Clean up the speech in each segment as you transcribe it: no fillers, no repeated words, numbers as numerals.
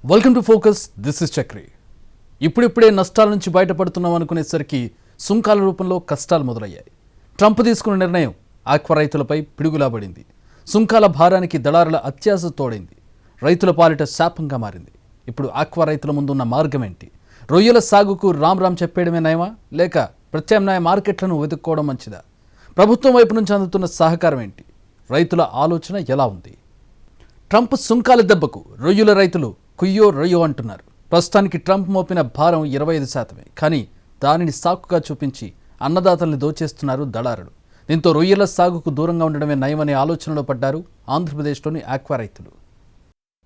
Welcome to focus. This is Chakri. ఇప్పుడిప్పుడే నష్టాల నుంచి బయటపడుతున్నాం అనుకునేసరికి సుంకాల రూపంలో కష్టాలు మొదలయ్యాయి. ట్రంప్ తీసుకున్న నిర్ణయం ఆక్వా రైతులపై పిడుగులాబడింది. సుంకాల భారానికి దళారుల అత్యాశ తోడైంది. రైతుల పాలిట శాపంగా మారింది. ఇప్పుడు ఆక్వా రైతుల ముందున్న మార్గం ఏంటి? రొయ్యల సాగుకు రామ్ చెప్పేయడమే నయమా, లేక ప్రత్యామ్నాయ మార్కెట్లను వెతుక్కోవడం మంచిదా? ప్రభుత్వం వైపు నుంచి అందుతున్న సహకారం ఏంటి? రైతుల ఆలోచన ఎలా ఉంది? ట్రంప్ సుంకాల దెబ్బకు రొయ్యల రైతులు కుయ్యో రొయ్యో అంటున్నారు. ప్రస్తుతానికి ట్రంప్ మోపిన భారం 25%. కానీ దానిని సాకుగా చూపించి అన్నదాతల్ని దోచేస్తున్నారు దళారులు. దీంతో రొయ్యల సాగుకు దూరంగా ఉండడమే నయమనే ఆలోచనలో పడ్డారు ఆంధ్రప్రదేశ్లోని ఆక్వా రైతులు.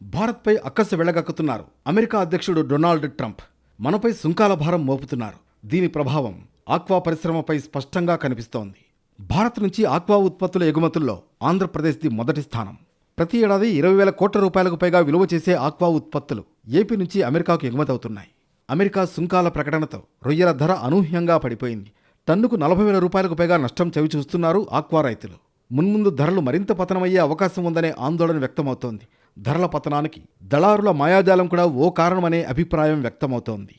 భారత్పై అక్కసు వెళ్లగక్కుతున్నారు అమెరికా అధ్యక్షుడు డొనాల్డ్ ట్రంప్. మనపై సుంకాల భారం మోపుతున్నారు. దీని ప్రభావం ఆక్వా పరిశ్రమపై స్పష్టంగా కనిపిస్తోంది. భారత్ నుంచి ఆక్వా ఉత్పత్తుల ఎగుమతుల్లో ఆంధ్రప్రదేశ్ది మొదటి స్థానం. ప్రతి ఏడాది 20,000 కోట్ల రూపాయలకు పైగా విలువ చేసే ఆక్వా ఉత్పత్తులు ఏపీ నుంచి అమెరికాకు ఎగుమతవుతున్నాయి. అమెరికా సుంకాల ప్రకటనతో రొయ్యల ధర అనూహ్యంగా పడిపోయింది. టన్నుకు 40,000 రూపాయలకు పైగా నష్టం చవిచూస్తున్నారు ఆక్వా రైతులు. మున్ముందు ధరలు మరింత పతనమయ్యే అవకాశం ఉందనే ఆందోళన వ్యక్తమవుతోంది. ధరల పతనానికి దళారుల మాయాజాలం కూడా ఓ కారణమనే అభిప్రాయం వ్యక్తమవుతోంది.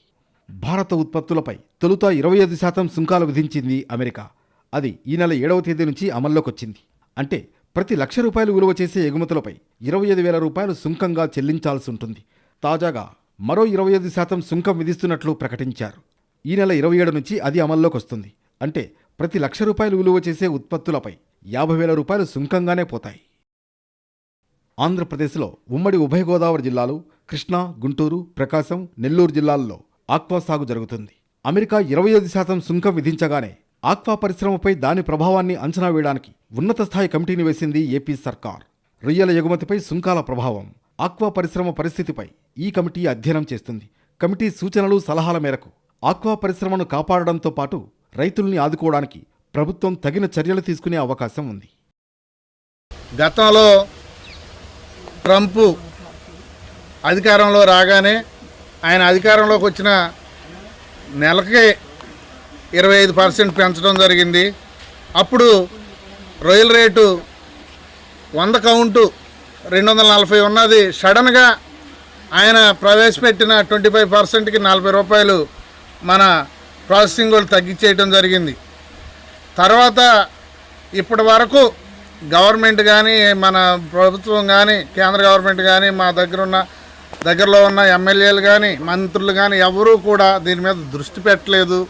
భారత ఉత్పత్తులపై తొలుత 25% సుంకాలు విధించింది అమెరికా. అది ఈ నెల 7వ తేదీ నుంచి అమల్లోకొచ్చింది. అంటే ప్రతి ₹1,00,000 విలువ చేసే ఎగుమతులపై 25,000 రూపాయలు సుంకంగా చెల్లించాల్సి ఉంటుంది. తాజాగా మరో 25% సుంకం విధిస్తున్నట్లు ప్రకటించారు. ఈ నెల 27 నుంచి అది అమల్లోకొస్తుంది. అంటే ప్రతి ₹1,00,000 విలువ చేసే ఉత్పత్తులపై 50,000 రూపాయలు సుంకంగానే పోతాయి. ఆంధ్రప్రదేశ్లో ఉమ్మడి ఉభయ గోదావరి జిల్లాలు, కృష్ణా, గుంటూరు, ప్రకాశం, నెల్లూరు జిల్లాల్లో ఆక్వా సాగు జరుగుతుంది. అమెరికా 25% సుంకం విధించగానే ఆక్వా పరిశ్రమపై దాని ప్రభావాన్ని అంచనా వేయడానికి ఉన్నత స్థాయి కమిటీని వేసింది ఏపీ సర్కార్. రొయ్యల ఎగుమతిపై సుంకాల ప్రభావం, ఆక్వా పరిశ్రమ పరిస్థితిపై ఈ కమిటీ అధ్యయనం చేస్తుంది. కమిటీ సూచనలు, సలహాల మేరకు ఆక్వా పరిశ్రమను కాపాడడంతో పాటు రైతుల్ని ఆదుకోవడానికి ప్రభుత్వం తగిన చర్యలు తీసుకునే అవకాశం ఉంది. గతంలో ట్రంప్ అధికారంలో రాగానే ఆయన అధికారంలోకి వచ్చిన నెలకే 25% పెంచడం జరిగింది. అప్పుడు రొయ్యల రేటు 100 కౌంటు 240 ఉన్నది. సడన్గా ఆయన ప్రవేశపెట్టిన 25%కి ₹40 మన ప్రాసెసింగ్ వాళ్ళు తగ్గించేయటం జరిగింది. తర్వాత ఇప్పటి వరకు గవర్నమెంట్ కానీ, మన ప్రభుత్వం కానీ, కేంద్ర గవర్నమెంట్ కానీ, మా దగ్గరలో ఉన్న ఎమ్మెల్యేలు కానీ, మంత్రులు కానీ ఎవరూ కూడా దీని మీద దృష్టి పెట్టలేదు.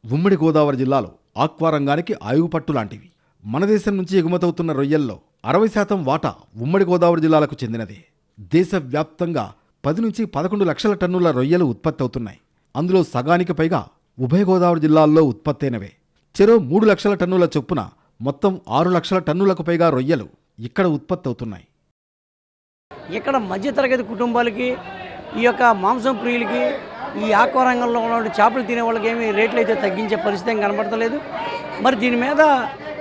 ఉమ్మడి గోదావరి జిల్లాలో ఆక్వా రంగానికి ఆయువుపట్టు లాంటివి. మన దేశం నుంచి ఎగుమతవుతున్న రొయ్యల్లో 60% వాటా ఉమ్మడి గోదావరి జిల్లాలకు చెందినదే. దేశవ్యాప్తంగా 10 నుంచి 11 లక్షల టన్నుల రొయ్యలు ఉత్పత్తి అవుతున్నాయి. అందులో సగానికి పైగా ఉభయ గోదావరి జిల్లాల్లో ఉత్పత్తైనవే. చెరో 3 లక్షల టన్నుల చొప్పున మొత్తం 6 లక్షల టన్నులకు పైగా రొయ్యలు ఇక్కడ ఉత్పత్తి అవుతున్నాయి. ఇక్కడ మధ్యతరగతి కుటుంబాలకి, ఈ యొక్క మాంసం ప్రియులకి, ఈ ఆక్వా రంగంలో ఉన్న చేపలు తినే వాళ్ళకి ఏమి రేట్లు అయితే తగ్గించే పరిస్థితి ఏం కనబడతలేదు. మరి దీని మీద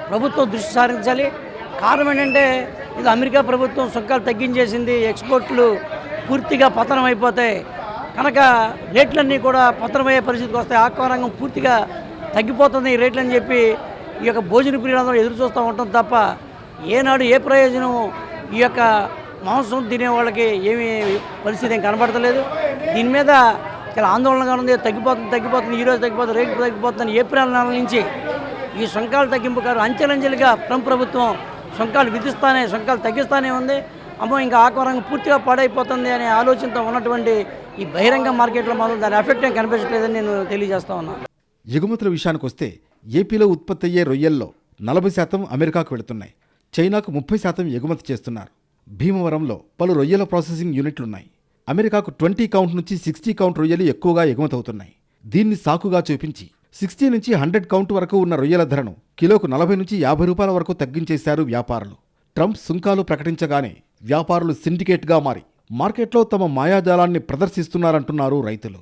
ప్రభుత్వం దృష్టి సారించాలి. కారణం ఏంటంటే ఇది అమెరికా ప్రభుత్వం సుంకాలు తగ్గించేసింది, ఎక్స్పోర్ట్లు పూర్తిగా పతనం అయిపోతాయి కనుక రేట్లన్నీ కూడా పతనమయ్యే పరిస్థితికి వస్తాయి. ఆక్వా రంగం పూర్తిగా తగ్గిపోతుంది ఈ రేట్లని చెప్పి ఈ యొక్క భోజన ప్రియులందరూ ఎదురు చూస్తూ ఉంటాం తప్ప ఏనాడు ఏ ప్రయోజనం ఈ యొక్క మాంసం తినే వాళ్ళకి ఏమీ పరిస్థితి ఏం కనబడతలేదు. దీని మీద చాలా ఆందోళనగా ఉంది. తగ్గిపోతుంది ఈరోజు తగ్గిపోతుంది, రేటు తగ్గిపోతుంది. ఏప్రిల్ నెల నుంచి ఈ సుంకాలు తగ్గింపు కాదు, అంచెలంచెలుగా ట్రంప్ ప్రభుత్వం సుంకాలు తగ్గిస్తానే ఉంది. అమ్మో ఇంకా ఆక్వా రంగం పూర్తిగా పాడైపోతుంది అనే ఆలోచనతో ఉన్నటువంటి ఈ బహిరంగ మార్కెట్లో మాత్రం దాని ఎఫెక్ట్ ఏం కనిపించట్లేదని నేను తెలియజేస్తా ఉన్నాను. ఎగుమతుల విషయానికి వస్తే ఏపీలో ఉత్పత్తి అయ్యే రొయ్యల్లో 40% అమెరికాకు వెళుతున్నాయి. చైనాకు 30% ఎగుమతి చేస్తున్నారు. భీమవరంలో పలు రొయ్యల ప్రాసెసింగ్ యూనిట్లున్నాయి. అమెరికాకు 20 కౌంట్ నుంచి 60 కౌంట్ రొయ్యలు ఎక్కువగా ఎగుమతవుతున్నాయి. దీన్ని సాకుగా చూపించి 60 నుంచి 100 కౌంట్ వరకు ఉన్న రొయ్యల ధరను కిలోకు 40 నుంచి 50 రూపాయల వరకు తగ్గించేశారు వ్యాపారులు. ట్రంప్ సుంకాలు ప్రకటించగానే వ్యాపారులు సిండికేట్గా మారి మార్కెట్లో తమ మాయాజాలాన్ని ప్రదర్శిస్తున్నారంటున్నారు రైతులు.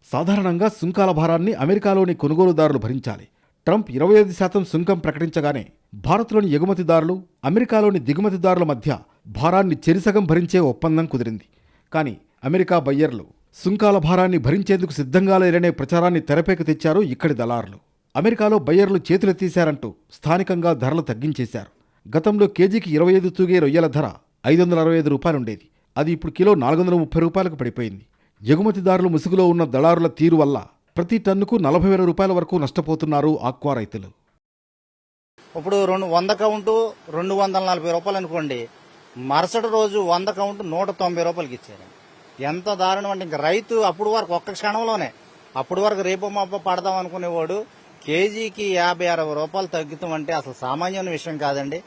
సాధారణంగా సుంకాల భారాన్ని అమెరికాలోని కొనుగోలుదారులు భరించాలి. ట్రంప్ 25% సుంకం ప్రకటించగానే భారత్లోని ఎగుమతిదారులు, అమెరికాలోని దిగుమతిదారుల మధ్య భారాన్ని చెరిసగం భరించే ఒప్పందం కుదిరింది. కానీ అమెరికా బయ్యర్లు సుంకాల భారాన్ని భరించేందుకు సిద్ధంగా లేరనే ప్రచారాన్ని తెరపైకి తెచ్చారు ఇక్కడి దళారులు. అమెరికాలో బయ్యర్లు చేతులెత్తేశారంటూ స్థానికంగా ధరలు తగ్గించేశారు. గతంలో కేజీకి 25 తూగే రొయ్యల ధర 565 రూపాయలుండేది. అది ఇప్పుడు కిలో 430 రూపాయలకు పడిపోయింది. ఎగుమతిదారులు ముసుగులో ఉన్న దళారుల తీరు వల్ల ప్రతి టన్నుకు 40,000 రూపాయల వరకు నష్టపోతున్నారు ఆక్వా రైతులు. ఇప్పుడు 100 కౌంటు 240 రూపాయలు అనుకోండి, మరుసటి రోజు 100 కౌంటు 190 రూపాయలకి ఇచ్చారు. ఎంత దారుణం అంటే, ఇంకా రైతు అప్పుడు వరకు ఒక్క క్షణంలోనే, అప్పుడు వరకు రేపు మాప పడదాం అనుకునేవాడు కేజీకి 50-60 రూపాయలు తగ్గుతాం అంటే అసలు సామాన్యమైన విషయం కాదండి.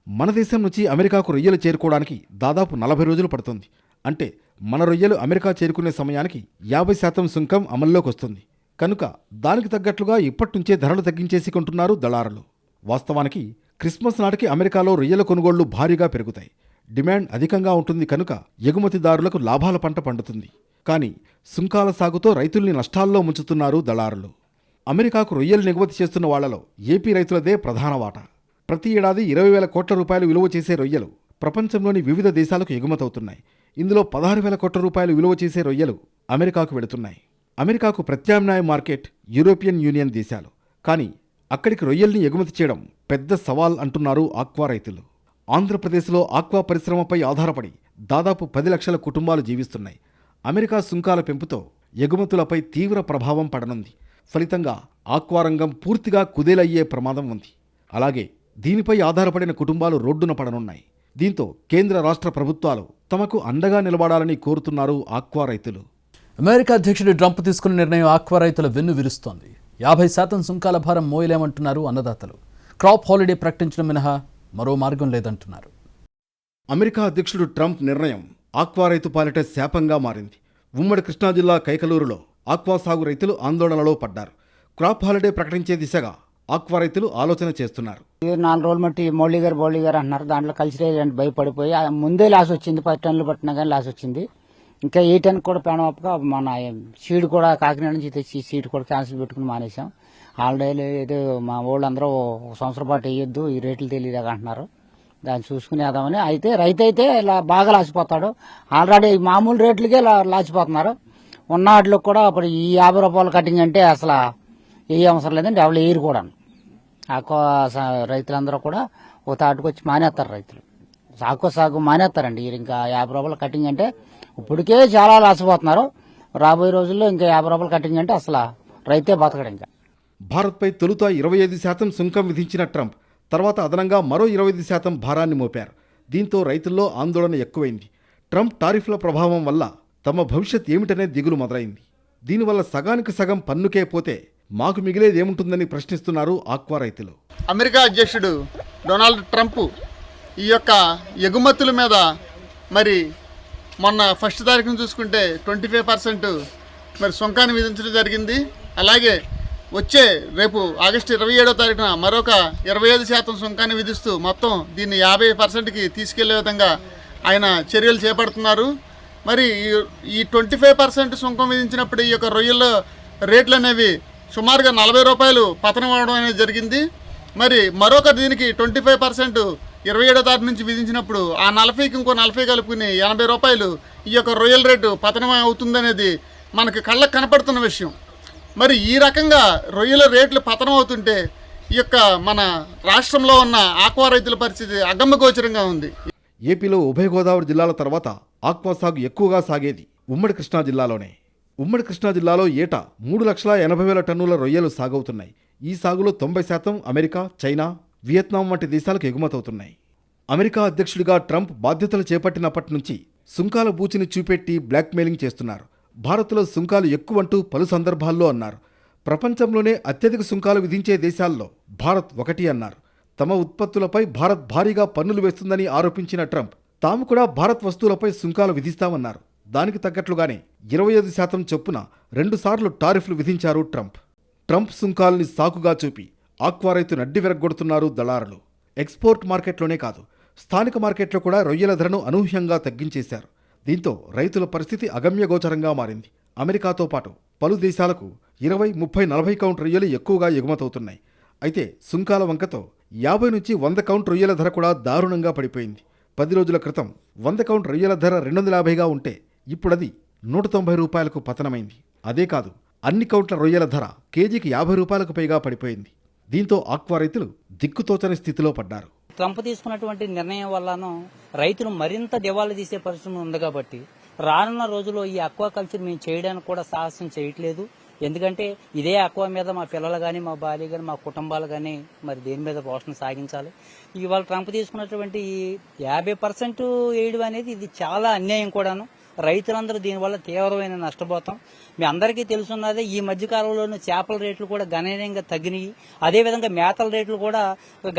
మన దేశం నుంచి అమెరికాకు రొయ్యలు చేరుకోవడానికి దాదాపు 40 రోజులు పడుతుంది. అంటే మన రొయ్యలు అమెరికా చేరుకునే సమయానికి 50% సుంకం అమల్లోకి వస్తుంది. కనుక దానికి తగ్గట్లుగా ఇప్పటి నుంచే ధరలు తగ్గించేసి కొంటున్నారు దళారులు. వాస్తవానికి క్రిస్మస్ నాటికి అమెరికాలో రొయ్యల కొనుగోళ్లు భారీగా పెరుగుతాయి. డిమాండ్ అధికంగా ఉంటుంది కనుక ఎగుమతిదారులకు లాభాల పంట పండుతుంది. కానీ సుంకాల సాగుతో రైతుల్ని నష్టాల్లో ముంచుతున్నారు దళారులు. అమెరికాకు రొయ్యలు ఎగుమతి చేస్తున్న వాళ్లలో ఏపీ రైతులదే ప్రధాన వాటా. ప్రతి ఏడాది 20,000 కోట్ల రూపాయలు విలువ చేసే రొయ్యలు ప్రపంచంలోని వివిధ దేశాలకు ఎగుమతవుతున్నాయి. ఇందులో 16,000 కోట్ల రూపాయలు విలువ చేసే రొయ్యలు అమెరికాకు వెళుతున్నాయి. అమెరికాకు ప్రత్యామ్నాయ మార్కెట్ యూరోపియన్ యూనియన్ దేశాలు. కానీ అక్కడికి రొయ్యల్ని ఎగుమతి చేయడం పెద్ద సవాల్ అంటున్నారు ఆక్వా రైతులు. ఆంధ్రప్రదేశ్లో ఆక్వా పరిశ్రమపై ఆధారపడి దాదాపు 10 లక్షల కుటుంబాలు జీవిస్తున్నాయి. అమెరికా సుంకాల పెంపుతో ఎగుమతులపై తీవ్ర ప్రభావం పడనుంది. ఫలితంగా ఆక్వా రంగం పూర్తిగా కుదేలయ్యే ప్రమాదం ఉంది. అలాగే దీనిపై ఆధారపడిన కుటుంబాలు రోడ్డున పడనున్నాయి. దీంతో కేంద్ర రాష్ట్ర ప్రభుత్వాలు తమకు అండగా నిలబడాలని కోరుతున్నారు ఆక్వా రైతులు. అమెరికా అధ్యక్షుడు ట్రంప్ తీసుకున్న నిర్ణయం ఆక్వా రైతుల వెన్ను విరుస్తోంది. 50% సుంకాల భారం మోయలేమంటున్నారు అన్నదాతలు. క్రాప్ హాలిడే ప్రకటించడం మినహా మరో మార్గం లేదంటున్నారు. అమెరికా అధ్యక్షుడు ట్రంప్ నిర్ణయం ఆక్వా రైతు పాలిట శాపంగా మారింది. ఉమ్మడి కృష్ణా జిల్లా కైకలూరులో ఆక్వా సాగు రైతులు ఆందోళనలో పడ్డారు. క్రాప్ హాలిడే ప్రకటించే దిశగా ఆక్వా రైతులు ఆలోచన చేస్తున్నారు. 4 రోజులు మట్టి మౌళి గారు అంటున్నారు. దాంట్లో కలిసి భయపడిపోయి ముందే లాస్ వచ్చింది. 10 టన్నులు పట్టినా కానీ లాస్ వచ్చింది. ఇంకా 8 టన్ కూడా పేనవప్పగా మన సీడ్ కూడా కాకినాడ నుంచి తెచ్చి సీడ్ కూడా క్యాన్సిల్ పెట్టుకుని మానేసాం. హాలిడేలు ఏదో మా వాళ్ళందరూ 1 సంవత్సరం పాటు వేయొద్దు, ఈ రేట్లు తెలియదు అంటున్నారు. దాన్ని చూసుకుని వేద్దామని. అయితే రైతు అయితే ఇలా బాగా లాసిపోతాడు. ఆల్రెడీ మామూలు రేట్లకే లాసిపోతున్నారు. ఉన్న వాటిలో కూడా అప్పుడు ఈ 50 రూపాయల కటింగ్ అంటే అసలు ఏ అవసరం లేదండి. ఎవరు వేయరు కూడా. ఆక్వా రైతులందరూ కూడా ఒక తాటుకు వచ్చి మానేస్తారు. రైతులు ఆక్వా సాగు మానేస్తారండి. ఇంకా 50 రూపాయల కటింగ్ అంటే ఇప్పటికే చాలా లాసిపోతున్నారు. రాబోయే రోజుల్లో ఇంకా 50 రూపాయల కటింగ్ అంటే అసలు రైతే బతకడు. ఇంకా భారత్పై తొలుత 25% సుంకం విధించిన ట్రంప్ తర్వాత అదనంగా మరో 25% భారాన్ని మోపారు. దీంతో రైతుల్లో ఆందోళన ఎక్కువైంది. ట్రంప్ టారిఫ్ల ప్రభావం వల్ల తమ భవిష్యత్ ఏమిటనే దిగులు మొదలైంది. దీనివల్ల సగానికి సగం పన్నుకే పోతే మాకు మిగిలేదేముంటుందని ప్రశ్నిస్తున్నారు ఆక్వా రైతులు. అమెరికా అధ్యక్షుడు డొనాల్డ్ ట్రంప్ ఈ యొక్క ఎగుమతుల మీద మరి మొన్న 1 తారీఖున చూసుకుంటే 25% మరి సుంకాన్ని విధించడం జరిగింది. అలాగే వచ్చే రేపు ఆగస్టు 27వ తారీఖున మరొక 25% సుంకాన్ని విధిస్తూ మొత్తం దీన్ని 50%కి తీసుకెళ్లే విధంగా ఆయన చర్యలు చేపడుతున్నారు. మరి ఈ 25% సుంకం విధించినప్పుడు ఈ యొక్క రొయ్యల రేట్లు అనేవి సుమారుగా 40 రూపాయలు పతనం అవడం అనేది జరిగింది. మరి మరొక దీనికి 25% 27వ తారీఖు నుంచి విధించినప్పుడు ఆ 40కి ఇంకో 40 కలుపుకుని 80 రూపాయలు ఈ యొక్క రొయ్యల రేటు పతనం అవుతుందనేది మనకి కళ్ళకు కనపడుతున్న విషయం. మరి ఈ రకంగా రొయ్యల రేట్లు పతనం అవుతుంటే ఈ యొక్క మన రాష్ట్రంలో ఉన్న ఆక్వా రైతుల పరిస్థితి అగమ్యగోచరంగా ఉంది. ఏపీలో ఉభయ గోదావరి జిల్లాల తర్వాత ఆక్వా సాగు ఎక్కువగా సాగేది ఉమ్మడి కృష్ణా జిల్లాలోనే. ఉమ్మడి కృష్ణా జిల్లాలో ఏటా 3,80,000 టన్నుల రొయ్యలు సాగవుతున్నాయి. ఈ సాగులో 90% అమెరికా, చైనా, వియత్నాం వంటి దేశాలకు ఎగుమతవుతున్నాయి. అమెరికా అధ్యక్షుడిగా ట్రంప్ బాధ్యతలు చేపట్టినప్పటి నుంచి సుంకాల బూచిని చూపెట్టి బ్లాక్మెయిలింగ్ చేస్తున్నారు. భారత్లో సుంకాలు ఎక్కువంటూ పలు సందర్భాల్లో అన్నారు. ప్రపంచంలోనే అత్యధిక సుంకాలు విధించే దేశాల్లో భారత్ ఒకటి అన్నారు. తమ ఉత్పత్తులపై భారత్ భారీగా పన్నులు వేస్తుందని ఆరోపించిన ట్రంప్ తాము కూడా భారత్ వస్తువులపై సుంకాలు విధిస్తామన్నారు. దానికి తగ్గట్లుగానే 25% చొప్పున 2 సార్లు టారిఫ్లు విధించారు ట్రంప్. ట్రంప్ సుంకాల్ని సాకుగా చూపి ఆక్వా రైతు నడ్డి విరగ్గొడుతున్నారు దళారులు. ఎక్స్పోర్ట్ మార్కెట్లోనే కాదు, స్థానిక మార్కెట్లో కూడా రొయ్యల ధరను అనూహ్యంగా తగ్గించేశారు. దీంతో రైతుల పరిస్థితి అగమ్యగోచరంగా మారింది. అమెరికాతో పాటు పలు దేశాలకు 20, 30, 40 కౌంట్ రొయ్యలు ఎక్కువగా ఎగుమతవుతున్నాయి. అయితే సుంకాల వంకతో 50 నుంచి 100 కౌంట్ రొయ్యల ధర కూడా దారుణంగా పడిపోయింది. 10 రోజుల క్రితం 100 కౌంట్ రొయ్యల ధర 250గా ఉంటే ఇప్పుడది 190 రూపాయలకు పతనమైంది. అదే కాదు, అన్ని కౌంట్ల రొయ్యల ధర కేజీకి 50 రూపాయలకు పైగా పడిపోయింది. దీంతో ఆక్వా రైతులు దిక్కుతోచని స్థితిలో పడ్డారు. ట్రంప్ తీసుకున్నటువంటి నిర్ణయం వల్లనూ రైతులు మరింత దివాళా తీసే పరిస్థితి ఉంది కాబట్టి రానున్న రోజుల్లో ఈ అక్వా కల్చర్ మేము చేయడానికి కూడా సాహసం చేయట్లేదు. ఎందుకంటే ఇదే అక్వా మీద మా పిల్లలు కానీ, మా భార్య కానీ, మా కుటుంబాలు కానీ మరి దేని మీద పోషణ సాగించాలి. ఇవాళ ట్రంప్ తీసుకున్నటువంటి ఈ 50% వేయడం అనేది ఇది చాలా అన్యాయం కూడాను. రైతులందరూ దీనివల్ల తీవ్రమైన నష్టపోతాం. మీ అందరికీ తెలుసున్నదే ఈ మధ్యకాలంలోనూ చేపల రేట్లు కూడా గణనీయంగా తగ్గినాయి. అదేవిధంగా మేతల రేట్లు కూడా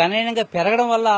గణనీయంగా పెరగడం వల్ల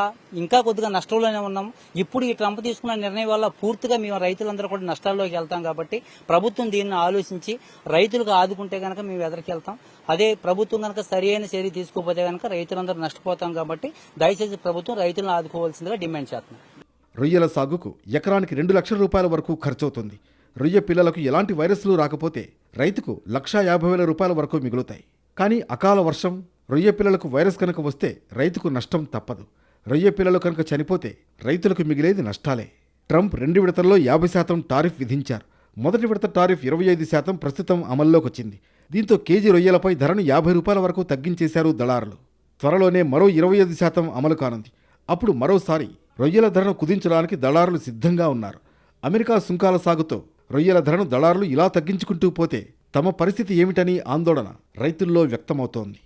ఇంకా కొద్దిగా నష్టంలోనే ఉన్నాం. ఇప్పుడు ఈ ట్రంప్ తీసుకున్న నిర్ణయం వల్ల పూర్తిగా మేము రైతులందరూ కూడా నష్టాల్లోకి వెళ్తాం. కాబట్టి ప్రభుత్వం దీన్ని ఆలోచించి రైతులకు ఆదుకుంటే కనుక మేము ఎదరికెళ్తాం. అదే ప్రభుత్వం కనుక సరైన చర్య తీసుకోకపోతే కనుక రైతులందరూ నష్టపోతాం. కాబట్టి దయచేసి ప్రభుత్వం రైతులను ఆదుకోవాల్సిందిగా డిమాండ్ చేస్తున్నాం. రొయ్యల సాగుకు ఎకరానికి 2 లక్షల రూపాయల వరకు ఖర్చవుతుంది. రొయ్య పిల్లలకు ఎలాంటి వైరస్లు రాకపోతే రైతుకు 1,50,000 రూపాయల వరకు మిగులుతాయి. కానీ అకాల వర్షం, రొయ్య పిల్లలకు వైరస్ కనుక వస్తే రైతుకు నష్టం తప్పదు. రొయ్య పిల్లలు కనుక చనిపోతే రైతులకు మిగిలేది నష్టాలే. ట్రంప్ 2 విడతల్లో 50% టారిఫ్ విధించారు. మొదటి విడత టారిఫ్ 25% ప్రస్తుతం అమల్లోకి వచ్చింది. దీంతో కేజీ రొయ్యలపై ధరను 50 రూపాయల వరకు తగ్గించేశారు దళారులు. త్వరలోనే మరో 25% అమలు కానుంది. అప్పుడు మరోసారి రొయ్యల ధరను కుదించడానికి దళారులు సిద్ధంగా ఉన్నారు. అమెరికా సుంకాల సాగుతో రొయ్యల ధరను దళారులు ఇలా తగ్గించుకుంటూ పోతే తమ పరిస్థితి ఏమిటని ఆందోళన రైతుల్లో వ్యక్తమవుతోంది.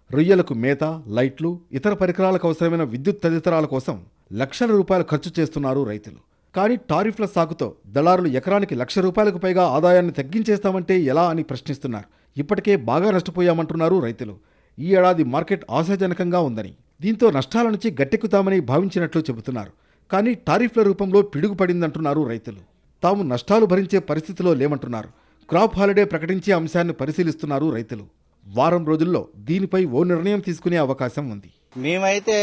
రొయ్యలకు మేత, లైట్లు, ఇతర పరికరాలకు అవసరమైన విద్యుత్ తదితరాల కోసం లక్షల రూపాయలు ఖర్చు చేస్తున్నారు రైతులు. కానీ టారిఫ్ల సాగుతో దళారులు ఎకరానికి 1,00,000 రూపాయలకు పైగా ఆదాయాన్ని తగ్గించేస్తామంటే ఎలా అని ప్రశ్నిస్తున్నారు. ఇప్పటికే బాగా నష్టపోయామంటున్నారు రైతులు. ఈ ఏడాది మార్కెట్ ఆశాజనకంగా ఉందని, దీంతో నష్టాల నుంచి గట్టెక్కుతామని భావించినట్లు చెబుతున్నారు. కానీ టారిఫ్ల రూపంలో పిడుగుపడిందంటున్నారు రైతులు. తాము నష్టాలు భరించే పరిస్థితిలో లేమంటున్నారు. క్రాప్ హాలిడే ప్రకటించే అంశాన్ని పరిశీలిస్తున్నారు రైతులు. వారం రోజుల్లో దీనిపై ఓ నిర్ణయం తీసుకునే అవకాశం ఉంది. మేమైతే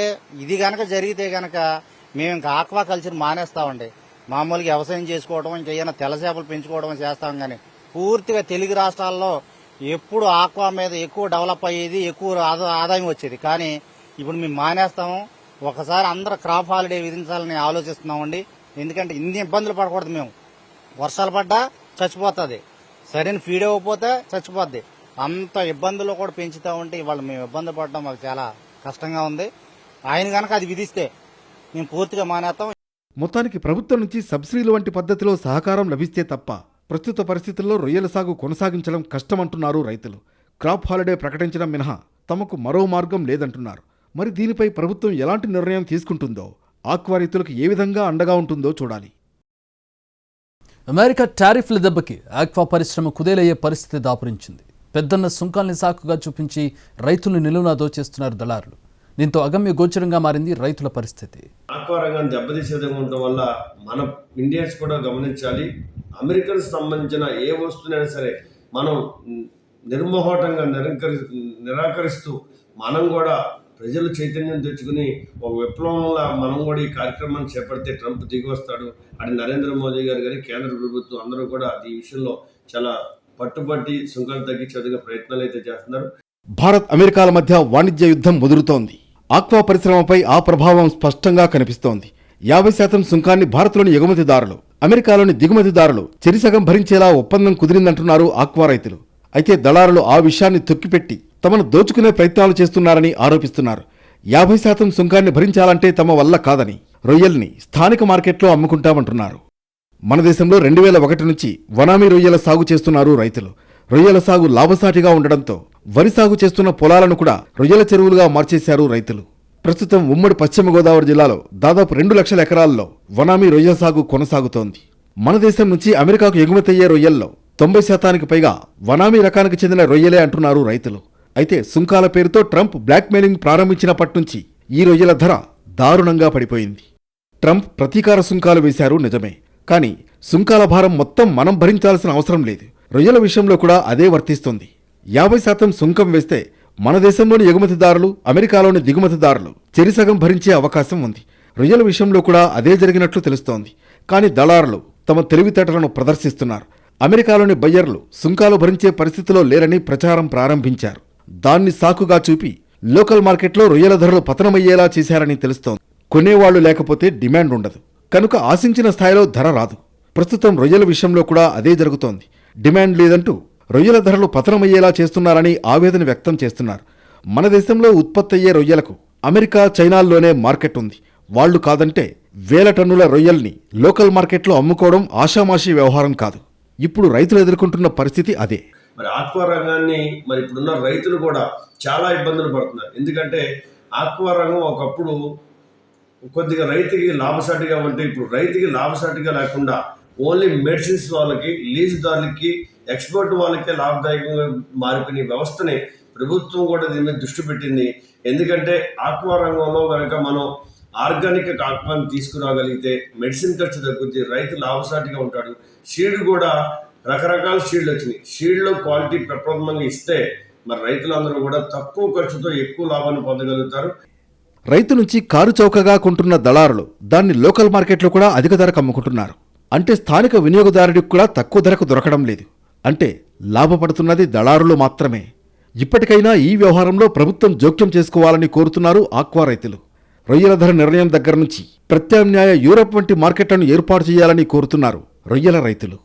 ఇది గనక జరిగితే గనక మేము ఇంకా ఆక్వా కల్చర్ మానేస్తామండి. మామూలుగా వ్యవసాయం చేసుకోవడం, ఇంకేమైనా తెల్ల చేపలు పెంచుకోవడం చేస్తాం. కానీ పూర్తిగా తెలుగు రాష్ట్రాల్లో ఎప్పుడు ఆక్వా మీద ఎక్కువ డెవలప్ అయ్యేది, ఎక్కువ ఆదాయం వచ్చేది. కానీ ఇప్పుడు మేము మానేస్తాము. ఒకసారి అందరూ క్రాప్ హాలిడే విధించాలని ఆలోచిస్తున్నామండి. ఎందుకంటే ఇన్ని ఇబ్బందులు పడకూడదు. మేము వర్షాలు పడ్డా చచ్చిపోతుంది, సరైన ఫీడ్ ఇవ్వకపోతే చచ్చిపోద్ది. అంత ఇబ్బందులు కూడా పెంచుతా ఉంటే ఇవాళ మేము ఇబ్బంది పడడం మాకు చాలా కష్టంగా ఉంది. ఆయన కనుక అది విధిస్తే మేము పూర్తిగా మానేస్తాం. మొత్తానికి ప్రభుత్వం నుంచి సబ్సిడీలు వంటి పద్ధతిలో సహకారం లభిస్తే తప్ప ప్రస్తుత పరిస్థితుల్లో రొయ్యల సాగు కొనసాగించడం కష్టమంటున్నారు రైతులు. క్రాప్ హాలిడే ప్రకటించడం మినహా తమకు మరో మార్గం లేదంటున్నారు. మరి దీనిపై ప్రభుత్వం ఎలాంటి నిర్ణయం తీసుకుంటుందో, ఆక్వా రైతులకు ఏ విధంగా అండగా ఉంటుందో చూడాలి. అమెరికా టారిఫ్ల దెబ్బకి ఆక్వా పరిశ్రమ కుదేలయ్యే పరిస్థితి దాపురించింది. పెద్దన్న సుంకాల్ని సాకుగా చూపించి రైతులను నిలువునా దోచేస్తున్నారు దళారులు. దీంతో అగమ్య గోచరంగా మారింది రైతుల పరిస్థితి. ఆక్వా రంగాన్ని దెబ్బతీసేదిగా ఉండటం వల్ల మన ఇండియన్స్ కూడా గమనించాలి. అమెరికన్స్ సంబంధించిన ఏ వస్తువునైనా సరే మనం నిర్మోహటంగా నిరాకరిస్తూ మనం కూడా ప్రజలు చైతన్యం తెచ్చుకుని ఒక విప్లవంలా మనం కూడా ఈ కార్యక్రమాన్ని చేపడితే ట్రంప్ దిగి వస్తాడు. అది నరేంద్ర మోదీ గారు కానీ కేంద్ర ప్రభుత్వం అందరూ కూడా ఈ విషయంలో చాలా పట్టుబట్టి సుంకాలు తగ్గించేందుకు ప్రయత్నాలు అయితే చేస్తున్నారు. భారత్ అమెరికాల మధ్య వాణిజ్య యుద్ధం ముదురుతోంది. ఆక్వా పరిశ్రమపై ఆ ప్రభావం స్పష్టంగా కనిపిస్తోంది. 50% సుంకాన్ని భారత్లోని ఎగుమతిదారులు, అమెరికాలోని దిగుమతిదారులు చెరిసగం భరించేలా ఒప్పందం కుదిరిందంటున్నారు ఆక్వా రైతులు. అయితే దళారులు ఆ విషయాన్ని తొక్కిపెట్టి తమను దోచుకునే ప్రయత్నాలు చేస్తున్నారని ఆరోపిస్తున్నారు. 50% సుంకాన్ని భరించాలంటే తమ వల్ల కాదని, రొయ్యల్ని స్థానిక మార్కెట్లో అమ్ముకుంటామంటున్నారు. మన దేశంలో 2001 నుంచి వనామీ రొయ్యల సాగు చేస్తున్నారు రైతులు. రొయ్యల సాగు లాభసాటిగా ఉండడంతో వరి సాగు చేస్తున్న పొలాలను కూడా రొయ్యల చెరువులుగా మార్చేశారు రైతులు. ప్రస్తుతం ఉమ్మడి పశ్చిమ గోదావరి జిల్లాలో దాదాపు 2 లక్షల ఎకరాల్లో వనామీ రొయ్యల సాగు కొనసాగుతోంది. మన దేశం నుంచి అమెరికాకు ఎగుమతయ్యే రొయ్యల్లో 90% పైగా వనామీ రకానికి చెందిన రొయ్యలే అంటున్నారు రైతులు. అయితే సుంకాల పేరుతో ట్రంప్ బ్లాక్మెయిలింగ్ ప్రారంభించినప్పటి నుంచి ఈ రొయ్యల ధర దారుణంగా పడిపోయింది. ట్రంప్ ప్రతీకార సుంకాలు వేశారు నిజమే, కానీ సుంకాల భారం మొత్తం మనం భరించాల్సిన అవసరం లేదు. రొయ్యల విషయంలో కూడా అదే వర్తిస్తుంది. 50% సుంకం వేస్తే మన దేశంలోని ఎగుమతిదారులు, అమెరికాలోని దిగుమతిదారులు చెరిసగం భరించే అవకాశం ఉంది. రొయ్యల విషయంలో కూడా అదే జరిగినట్లు తెలుస్తోంది. కానీ దళారులు తమ తెలివితేటలను ప్రదర్శిస్తున్నారు. అమెరికాలోని బయ్యర్లు సుంకాలు భరించే పరిస్థితిలో లేరని ప్రచారం ప్రారంభించారు. దాన్ని సాకుగా చూపి లోకల్ మార్కెట్లో రొయ్యల ధరలు పతనమయ్యేలా చేశారని తెలుస్తోంది. కొనేవాళ్లు లేకపోతే డిమాండ్ ఉండదు, కనుక ఆశించిన స్థాయిలో ధర రాదు. ప్రస్తుతం రొయ్యల విషయంలో కూడా అదే జరుగుతోంది. డిమాండ్ లేదంటూ రొయ్యల ధరలు పతనమయ్యేలా చేస్తున్నారని ఆవేదన వ్యక్తం చేస్తున్నారు. మన దేశంలో ఉత్పత్తయ్యే రొయ్యలకు అమెరికా, చైనాల్లోనే మార్కెట్ ఉంది. వాళ్లు కాదంటే వేల టన్నుల రొయ్యల్ని లోకల్ మార్కెట్లో అమ్ముకోవడం ఆషామాషీ వ్యవహారం కాదు. ఇప్పుడు రైతులు ఎదుర్కొంటున్న పరిస్థితి అదే. మరి ఆక్వా రంగాన్ని మరి ఇప్పుడున్న రైతులు కూడా చాలా ఇబ్బందులు పడుతున్నారు. ఎందుకంటే ఆక్వా రంగం ఒకప్పుడు కొద్దిగా రైతుకి లాభసాటిగా ఉంటే ఇప్పుడు రైతుకి లాభసాటిగా లేకుండా ఓన్లీ మెడిసిన్స్ వాళ్ళకి, లీజుదారులకి, ఎక్స్పోర్ట్ వాళ్ళకే లాభదాయకంగా మారిపోయిన వ్యవస్థని ప్రభుత్వం కూడా దీని మీద దృష్టి పెట్టింది. ఎందుకంటే ఆక్వా రంగంలో కనుక మనం ఆర్గానిక్ ఆక్వాని తీసుకురాగలిగితే మెడిసిన్ ఖర్చు తగ్గుద్ది, రైతు లాభసాటిగా ఉంటాడు. సీడ్ కూడా రకరకాల సీడ్లు వచ్చినాయి. సీడ్లో క్వాలిటీ ప్రప్రథమంగా ఇస్తే మరి రైతులందరూ కూడా తక్కువ ఖర్చుతో ఎక్కువ లాభాన్ని పొందగలుగుతారు. రైతు నుంచి కారు చౌకగా కొంటున్న దళారులు దాన్ని లోకల్ మార్కెట్లో కూడా అధిక ధరకు అమ్ముకుంటున్నారు. అంటే స్థానిక వినియోగదారుడికి కూడా తక్కువ ధరకు దొరకడం లేదు. అంటే లాభపడుతున్నది దళారులు మాత్రమే. ఇప్పటికైనా ఈ వ్యవహారంలో ప్రభుత్వం జోక్యం చేసుకోవాలని కోరుతున్నారు ఆక్వా రైతులు. రొయ్యల ధర నిర్ణయం దగ్గర నుంచి ప్రత్యామ్నాయ యూరప్ వంటి మార్కెట్లను ఏర్పాటు చేయాలని కోరుతున్నారు రొయ్యల రైతులు.